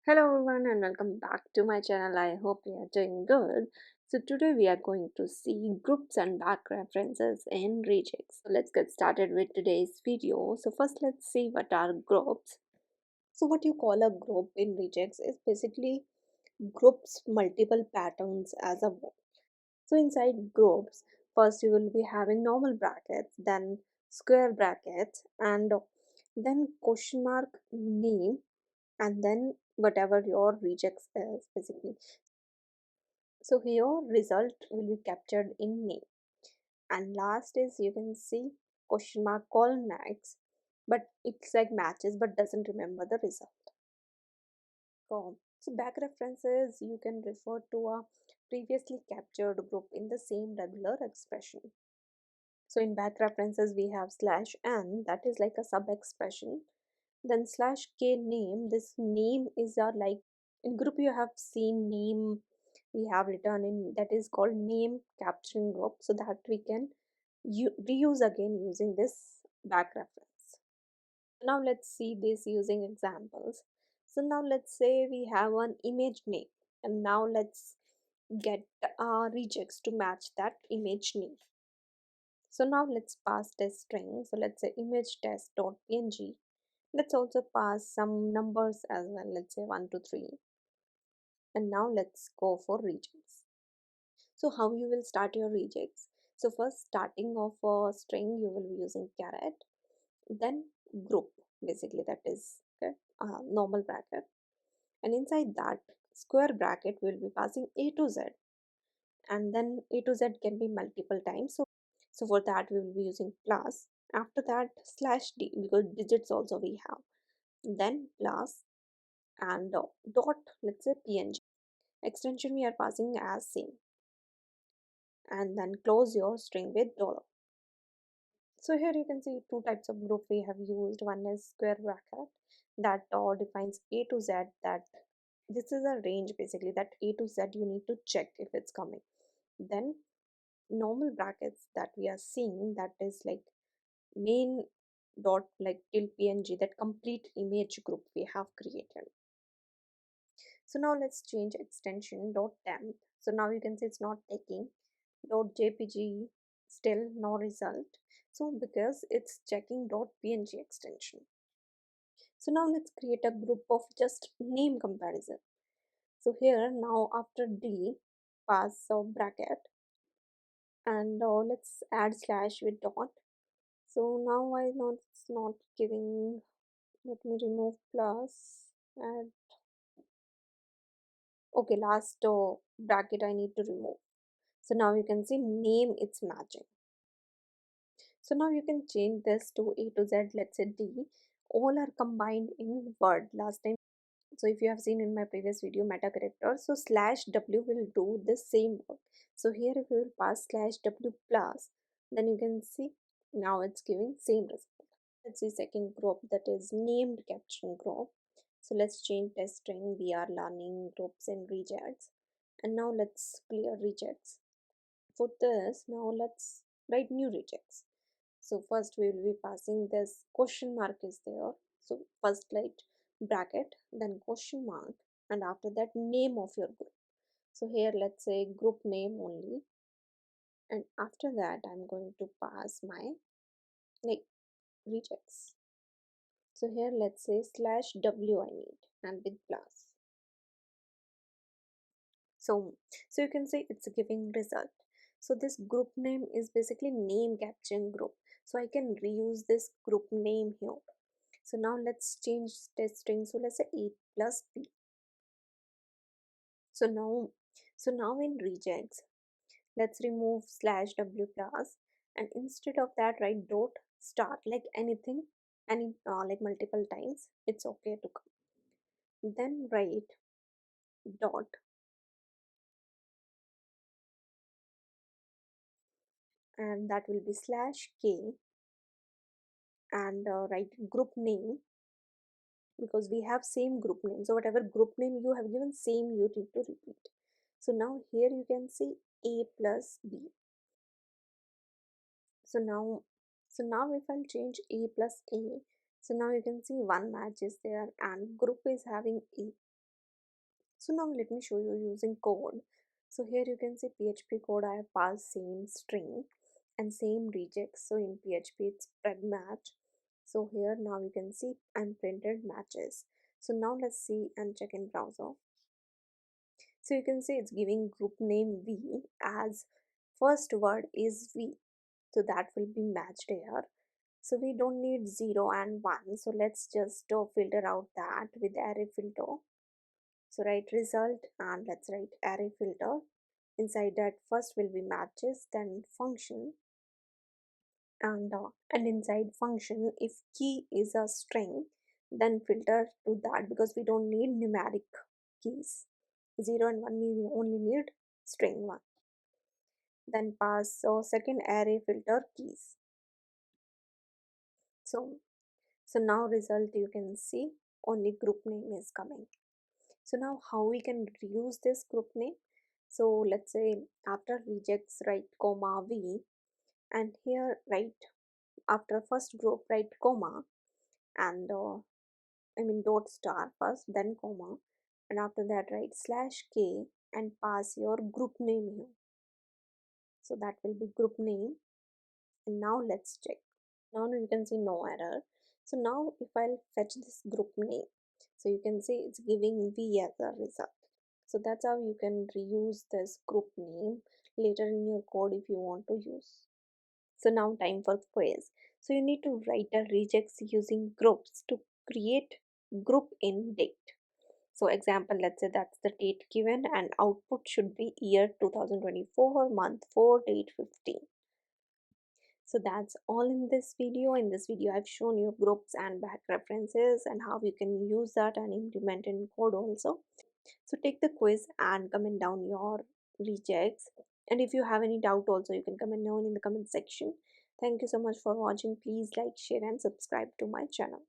Hello everyone and welcome back to my channel. I hope you are doing good. So today we are going to see groups and back references in Regex. So let's get started with today's video. So first let's see what are groups. So what you call a group in Regex is basically groups multiple patterns as a whole. So inside groups, first you will be having normal brackets, then square brackets, and then question mark name, and then whatever your regex is basically. So here result will be captured in name, and last is you can see question mark call next, but it's like matches but doesn't remember the result. So back references, you can refer to a previously captured group in the same regular expression. So in back references we have slash n, that is like a sub expression. Then slash k name, this name is our like in group you have seen name we have written in, that is called name capturing group, so that we can reuse again using this back reference. Now let's see this using examples. So now let's say we have an image name, and now let's get regex to match that image name. So now let's pass test string. So let's say image test dot png. Let's also pass some numbers as well. Let's say 1 to 3. And now let's go for regex. So how you will start your regex? So first, starting of a string, you will be using caret, then group, basically that is okay, normal bracket, and inside that square bracket will be passing a to z, and then a to z can be multiple times. So for that we will be using plus. After that slash d, because digits also we have, then plus, and dot, let's say png extension we are passing as same, and then close your string with dollar. So here you can see two types of group we have used. One is square bracket that defines a to z, that this is a range basically, that a to z you need to check if it's coming. Then normal brackets that we are seeing, that is like main dot like till png, that complete image group we have created. So now let's change extension dot temp. So now you can see it's not taking dot jpg, still no result. So because it's checking dot png extension. So now let's create a group of just name comparison. So here now after d, pass a bracket, and let's add slash with dot. So now I know it's not giving. Let me remove plus, and okay, last bracket I need to remove. So now you can see name it's matching. So now you can change this to a to z, let's say d. All are combined in word last time. So if you have seen in my previous video meta character, so slash w will do the same work. So here if you will pass slash w plus, then you can see now it's giving same result. Let's see second group, that is named caption group. So let's change test string. We are learning groups and rejects, and now let's clear rejects. For this, now let's write new rejects. So first we will be passing this question mark is there. So first write bracket, then question mark, and after that name of your group. So here let's say group name only, and after that I'm going to pass my like rejects. So here let's say slash w I need, and with plus. So you can say it's giving result. So this group name is basically name capturing group, so I can reuse this group name here. So now let's change test string. So let's say a plus b. So now so now in regex, let's remove slash w plus, and instead of that write dot start, like anything, any like multiple times it's okay to come. Then write dot, and that will be slash k, and write group name, because we have same group name. So whatever group name you have given, same you need to repeat. So now here you can see a plus b. So now so now if I'll change a plus a, so now you can see one match is there and group is having a. So now let me show you using code. So here you can see PHP code. I have passed same string and same regex. So in PHP it's spread match. So here now you can see I'm printed matches. So now let's see and check in browser. So you can see it's giving group name V as first word is V. So that will be matched here. So we don't need 0 and 1. So let's just filter out that with array filter. So write result and let's write array filter. Inside that first will be matches, then function, and inside function if key is a string, then filter to that because we don't need numeric keys. 0 and 1 we only need string 1. Then pass second array filter keys. So now result you can see only group name is coming. So now how we can reuse this group name? So let's say after regex write comma v, and here write after first group write comma, and dot star first, then comma, and after that write slash k and pass your group name here. So that will be group name. And now let's check. Now you can see no error. So now if I'll fetch this group name, so you can see it's giving v as a result. So that's how you can reuse this group name later in your code if you want to use. So now time for quiz. So you need to write a regex using groups to create group in date. So example, let's say that's the date given and output should be year 2024, month 4, date 15. So that's all in this video. In this video, I've shown you groups and back references and how you can use that and implement in code also. So take the quiz and comment down your rejects. And if you have any doubt also, you can comment down in the comment section. Thank you so much for watching. Please like, share and subscribe to my channel.